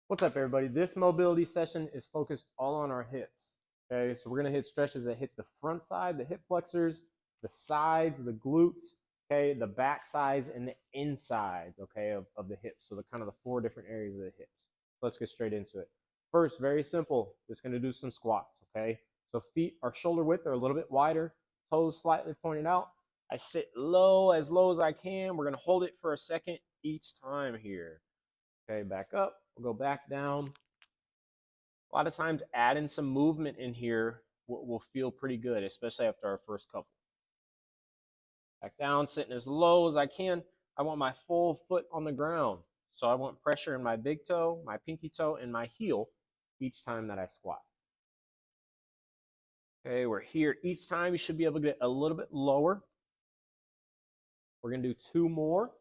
What's up, everybody? This mobility session is focused all on our hips. Okay, so we're gonna hit stretches that hit the front side, the hip flexors, the sides, the glutes, okay, the back sides, and the insides, okay, of the hips. So the kind of the four different areas of the hips. Let's get straight into it. First, very simple. Just gonna do some squats, okay? So feet are shoulder width or a little bit wider, toes slightly pointed out. I sit low as I can. We're gonna hold it for a second each time here. Okay, back up. We'll go back down. A lot of times adding some movement in here will feel pretty good, especially after our first couple. Back down, sitting as low as I can. I want my full foot on the ground. So I want pressure in my big toe, my pinky toe, and my heel each time that I squat. Okay, we're here. Each time you should be able to get a little bit lower. We're going to do two more.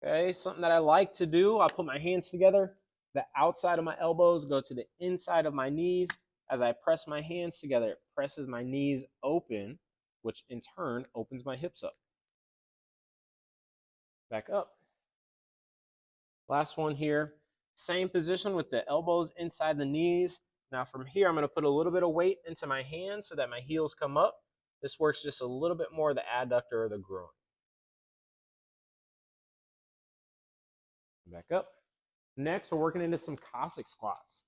Okay, something that I like to do, I'll put my hands together. The outside of my elbows go to the inside of my knees. As I press my hands together, it presses my knees open, which in turn opens my hips up. Back up. Last one here. Same position with the elbows inside the knees. Now from here, I'm going to put a little bit of weight into my hands so that my heels come up. This works just a little bit more the adductor or the groin. Back up. Next, we're working into some Cossack squats.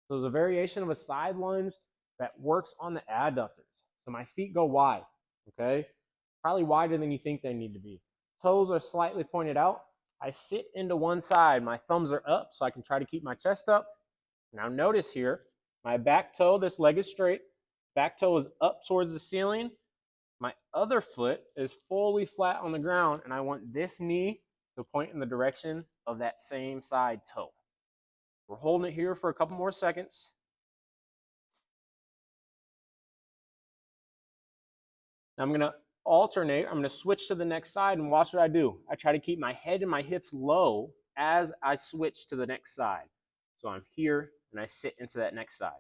So there's a variation of a side lunge that works on the adductors. So my feet go wide, okay? Probably wider than you think they need to be. Toes are slightly pointed out. I sit into one side. My thumbs are up so I can try to keep my chest up. Now notice here, my back toe, this leg is straight. Back toe is up towards the ceiling. My other foot is fully flat on the ground, and I want this knee to point in the direction of that same side toe. We're holding it here for a couple more seconds. Now I'm going to alternate. I'm going to switch to the next side, and watch what I do. I try to keep my head and my hips low as I switch to the next side. So I'm here, and I sit into that next side.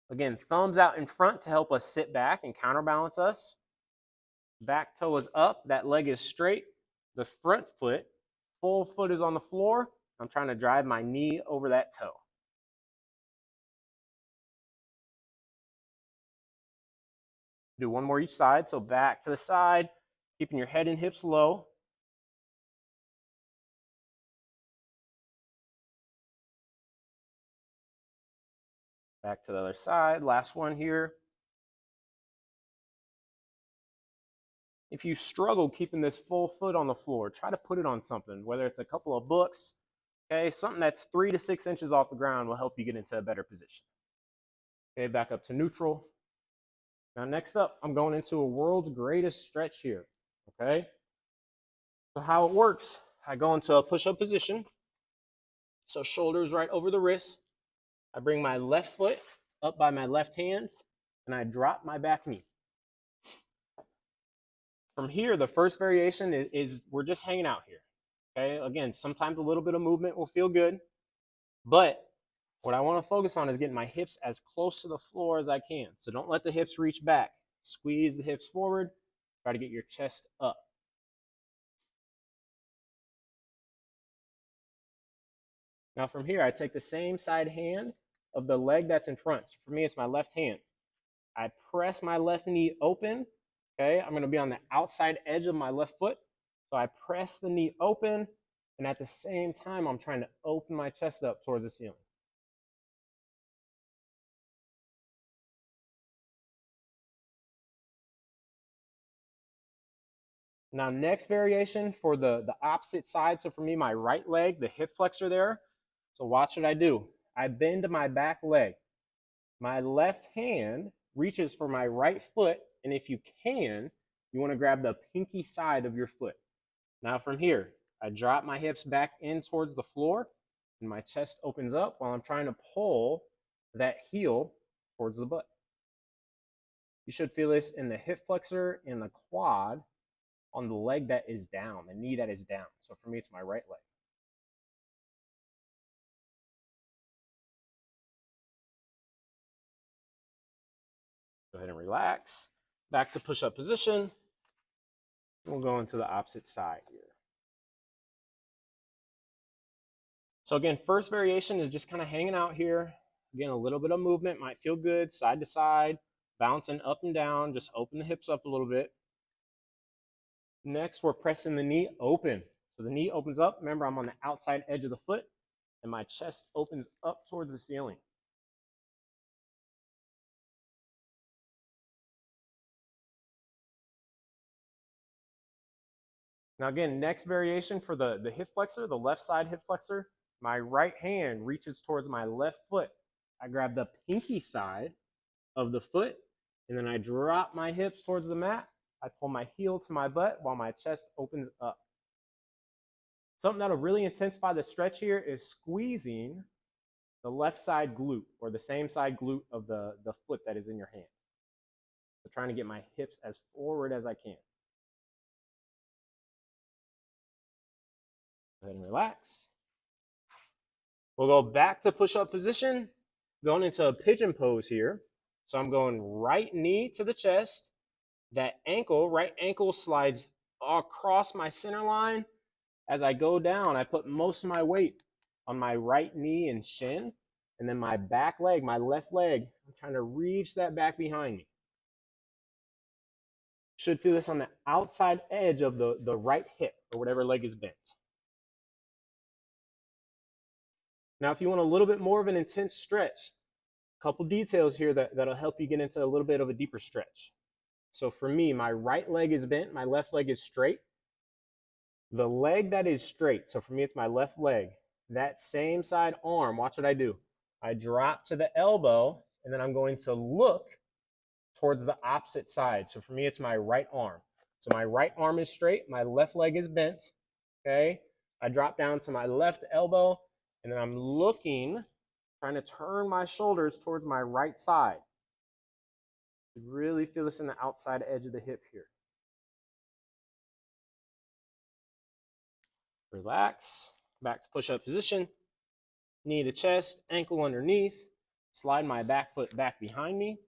Again, thumbs out in front to help us sit back and counterbalance us. Back toe is up. That leg is straight. The front foot, full foot is on the floor. I'm trying to drive my knee over that toe. Do one more each side. So back to the side, keeping your head and hips low. Back to the other side. Last one here. If you struggle keeping this full foot on the floor, try to put it on something, whether it's a couple of books, okay? Something that's 3 to 6 inches off the ground will help you get into a better position. Okay, back up to neutral. Now next up, I'm going into a world's greatest stretch here, okay? So how it works, I go into a push-up position. So shoulders right over the wrists. I bring my left foot up by my left hand, and I drop my back knee. From here, the first variation is we're just hanging out here. Okay, again, sometimes a little bit of movement will feel good, but what I want to focus on is getting my hips as close to the floor as I can. So don't let the hips reach back. Squeeze the hips forward. Try to get your chest up. Now from here, I take the same side hand of the leg that's in front. So for me, it's my left hand. I press my left knee open. Okay, I'm going to be on the outside edge of my left foot. So I press the knee open, and at the same time, I'm trying to open my chest up towards the ceiling. Now, next variation for the opposite side. So for me, my right leg, the hip flexor there. So watch what I do. I bend my back leg. My left hand reaches for my right foot, and if you can, you want to grab the pinky side of your foot. Now from here, I drop my hips back in towards the floor, and my chest opens up while I'm trying to pull that heel towards the butt. You should feel this in the hip flexor and the quad on the leg that is down, the knee that is down. So for me, it's my right leg. Go ahead and relax. Back to push-up position. We'll go into the opposite side here. So again, first variation is just kind of hanging out here. Again, a little bit of movement might feel good, side to side, bouncing up and down. Just open the hips up a little bit. Next, we're pressing the knee open. So the knee opens up. Remember, I'm on the outside edge of the foot, and my chest opens up towards the ceiling. Now again, next variation for the hip flexor, the left side hip flexor, my right hand reaches towards my left foot. I grab the pinky side of the foot, and then I drop my hips towards the mat. I pull my heel to my butt while my chest opens up. Something that'll really intensify the stretch here is squeezing the left side glute, or the same side glute of the foot that is in your hand. So trying to get my hips as forward as I can. Go ahead and relax. We'll go back to push-up position, going into a pigeon pose here. So I'm going right knee to the chest. That ankle, right ankle slides across my center line. As I go down, I put most of my weight on my right knee and shin, and then my back leg, my left leg, I'm trying to reach that back behind me. Should feel this on the outside edge of the right hip, or whatever leg is bent. Now, if you want a little bit more of an intense stretch, a couple details here that'll help you get into a little bit of a deeper stretch. So for me, my right leg is bent, my left leg is straight. The leg that is straight, so for me it's my left leg, that same side arm, watch what I do. I drop to the elbow, and then I'm going to look towards the opposite side. So for me, it's my right arm. So my right arm is straight, my left leg is bent, okay? I drop down to my left elbow, and then I'm looking, trying to turn my shoulders towards my right side. You really feel this in the outside edge of the hip here. Relax, back to push-up position. Knee to chest, ankle underneath. Slide my back foot back behind me.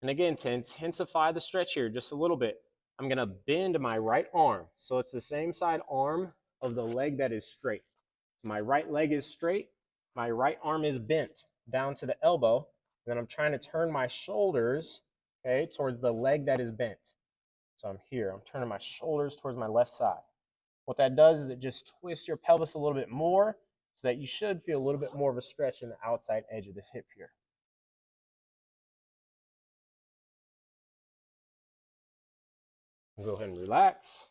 And again, to intensify the stretch here just a little bit, I'm gonna bend my right arm. So it's the same side arm of the leg that is straight. So my right leg is straight, my right arm is bent down to the elbow, and then I'm trying to turn my shoulders, okay, towards the leg that is bent. So I'm here, I'm turning my shoulders towards my left side. What that does is it just twists your pelvis a little bit more, so that you should feel a little bit more of a stretch in the outside edge of this hip here. Go ahead and relax.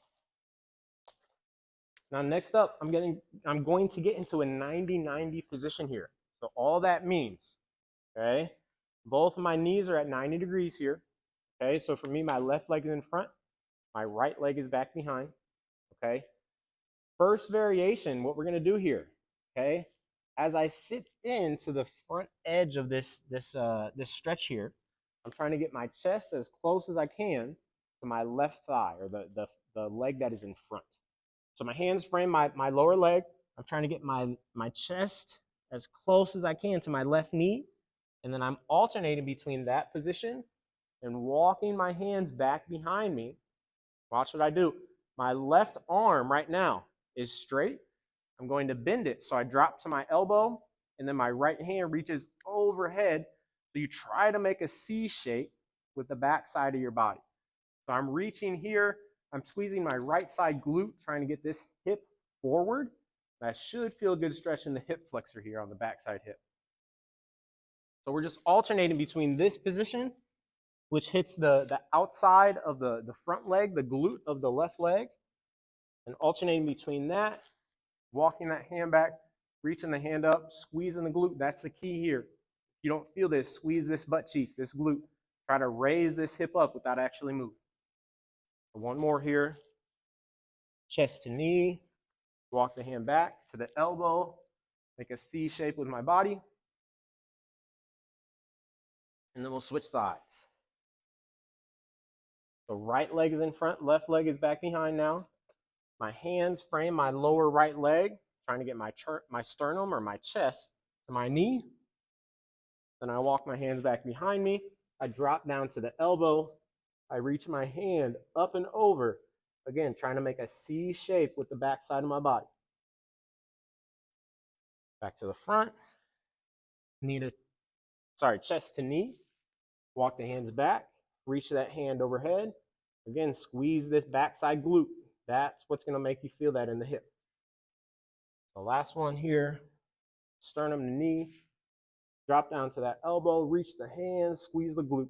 Now next up, I'm going to get into a 90-90 position here. So all that means, okay, both of my knees are at 90 degrees here. Okay, so for me, my left leg is in front, my right leg is back behind. Okay, first variation, what we're gonna do here, okay, as I sit into the front edge of this stretch here, I'm trying to get my chest as close as I can to my left thigh, or the leg that is in front. So my hands frame my lower leg. I'm trying to get my chest as close as I can to my left knee. And then I'm alternating between that position and walking my hands back behind me. Watch what I do. My left arm right now is straight. I'm going to bend it. So I drop to my elbow, and then my right hand reaches overhead. So you try to make a C shape with the back side of your body. So I'm reaching here. I'm squeezing my right side glute, trying to get this hip forward. I should feel a good stretch in the hip flexor here on the backside hip. So we're just alternating between this position, which hits the outside of the front leg, the glute of the left leg, and alternating between that, walking that hand back, reaching the hand up, squeezing the glute. That's the key here. If you don't feel this, squeeze this butt cheek, this glute. Try to raise this hip up without actually moving. One more here. Chest to knee. Walk the hand back to the elbow. Make a C shape with my body. And then we'll switch sides. The right leg is in front, left leg is back behind now. My hands frame my lower right leg, trying to get my sternum or my chest to my knee. Then I walk my hands back behind me. I drop down to the elbow. I reach my hand up and over. Again, trying to make a C shape with the back side of my body. Back to the front. Chest to knee. Walk the hands back. Reach that hand overhead. Again, squeeze this backside glute. That's what's going to make you feel that in the hip. The last one here, sternum to knee. Drop down to that elbow, reach the hand, squeeze the glute.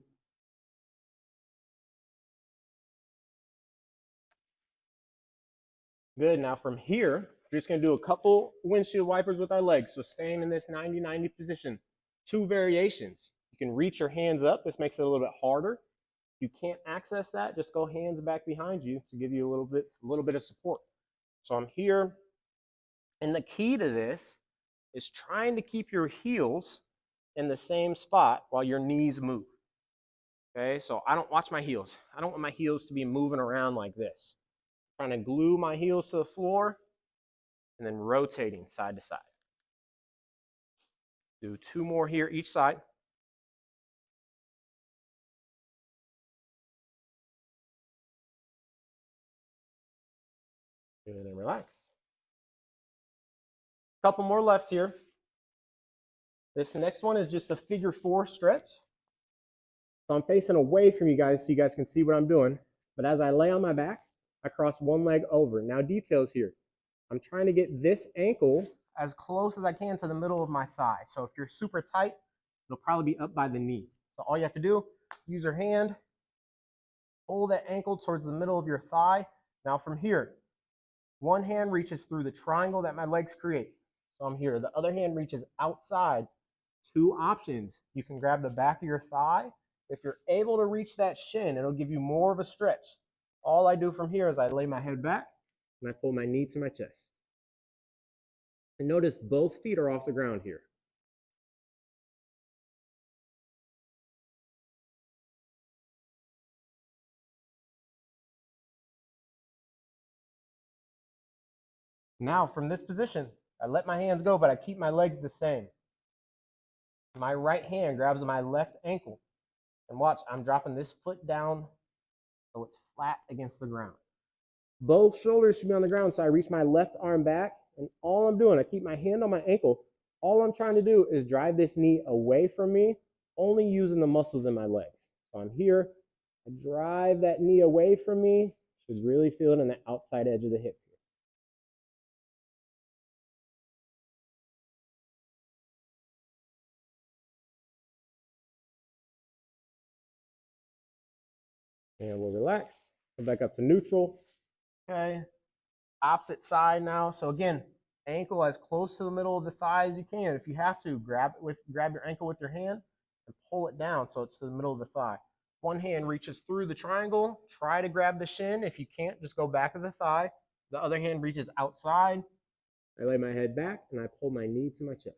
Good. Now from here, we're just going to do a couple windshield wipers with our legs. So staying in this 90-90 position. 2 variations. You can reach your hands up. This makes it a little bit harder. If you can't access that, just go hands back behind you to give you a little bit of support. So I'm here. And the key to this is trying to keep your heels in the same spot while your knees move. Okay, so I don't watch my heels. I don't want my heels to be moving around like this. I'm trying to glue my heels to the floor and then rotating side to side. Do 2 more here each side. And then relax. Couple more left here. This next one is just a figure 4 stretch. So I'm facing away from you guys so you guys can see what I'm doing. But as I lay on my back, I cross one leg over. Now details here. I'm trying to get this ankle as close as I can to the middle of my thigh. So if you're super tight, it'll probably be up by the knee. So all you have to do, use your hand, pull that ankle towards the middle of your thigh. Now from here, one hand reaches through the triangle that my legs create. So I'm here. The other hand reaches outside. 2 options. You can grab the back of your thigh. If you're able to reach that shin, it'll give you more of a stretch. All I do from here is I lay my head back and I pull my knee to my chest. And notice both feet are off the ground here. Now from this position, I let my hands go, but I keep my legs the same. My right hand grabs my left ankle. And watch, I'm dropping this foot down so it's flat against the ground. Both shoulders should be on the ground, so I reach my left arm back, and all I'm doing, I keep my hand on my ankle. All I'm trying to do is drive this knee away from me, only using the muscles in my legs. So I'm here, I drive that knee away from me, should really feel it on the outside edge of the hip. And we'll relax, come back up to neutral. Okay, opposite side now. So again, ankle as close to the middle of the thigh as you can. If you have to, grab your ankle with your hand and pull it down so it's to the middle of the thigh. One hand reaches through the triangle. Try to grab the shin. If you can't, just go back of the thigh. The other hand reaches outside. I lay my head back and I pull my knee to my chest.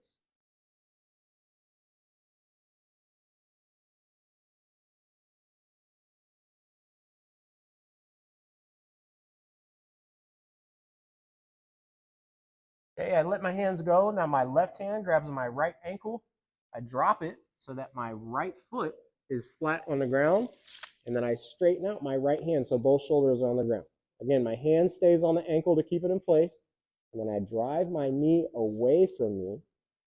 Okay, I let my hands go. Now my left hand grabs my right ankle. I drop it so that my right foot is flat on the ground. And then I straighten out my right hand so both shoulders are on the ground. Again, my hand stays on the ankle to keep it in place. And then I drive my knee away from me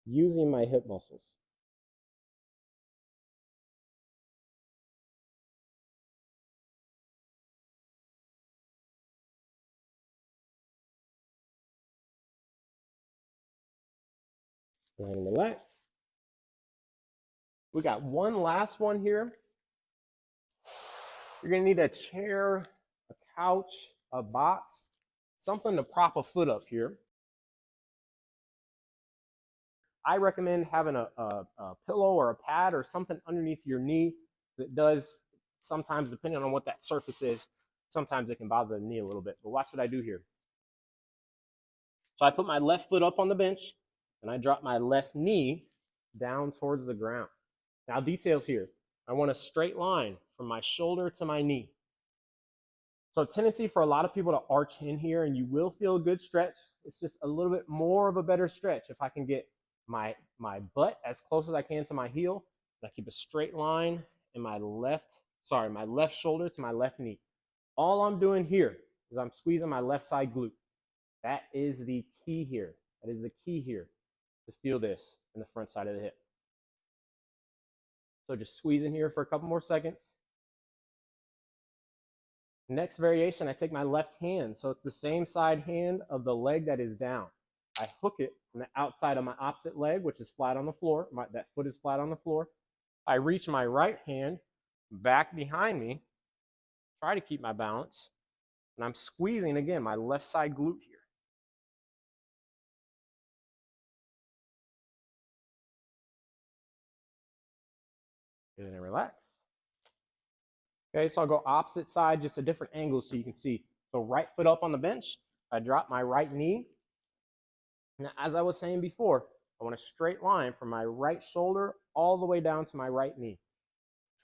using my hip muscles. And relax. We got one last one here. You're going to need a chair, a couch, a box, something to prop a foot up here. I recommend having a pillow or a pad or something underneath your knee. It does sometimes, depending on what that surface is, sometimes it can bother the knee a little bit. But watch what I do here. So I put my left foot up on the bench and I drop my left knee down towards the ground. Now details here. I want a straight line from my shoulder to my knee. So a tendency for a lot of people to arch in here, and you will feel a good stretch. It's just a little bit more of a better stretch if I can get my butt as close as I can to my heel. I keep a straight line in my left shoulder to my left knee. All I'm doing here is I'm squeezing my left side glute. That is the key here. That is the key here. to feel this in the front side of the hip. So just squeeze in here for a couple more seconds. Next variation, I take my left hand. So it's the same side hand of the leg that is down. I hook it on the outside of my opposite leg, which is flat on the floor. That foot is flat on the floor. I reach my right hand back behind me, try to keep my balance, and I'm squeezing again my left side glute here. And then relax. Okay, so I'll go opposite side, just a different angle so you can see. So right foot up on the bench, I drop my right knee. Now, as I was saying before, I want a straight line from my right shoulder all the way down to my right knee.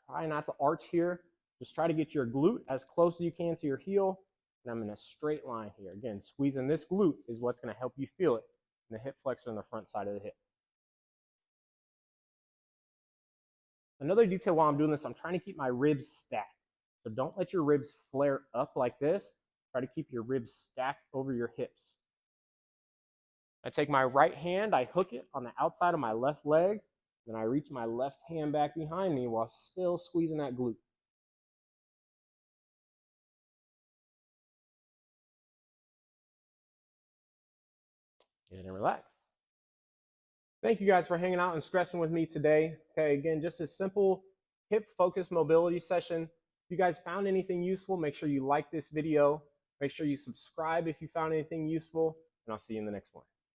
Try not to arch here. Just try to get your glute as close as you can to your heel. And I'm in a straight line here. Again, squeezing this glute is what's going to help you feel it in the hip flexor on the front side of the hip. Another detail while I'm doing this, I'm trying to keep my ribs stacked. So don't let your ribs flare up like this. Try to keep your ribs stacked over your hips. I take my right hand, I hook it on the outside of my left leg, then I reach my left hand back behind me while still squeezing that glute. And relax. Thank you guys for hanging out and stretching with me today. Okay, again, just a simple hip-focused mobility session. If you guys found anything useful, make sure you like this video. Make sure you subscribe if you found anything useful, and I'll see you in the next one.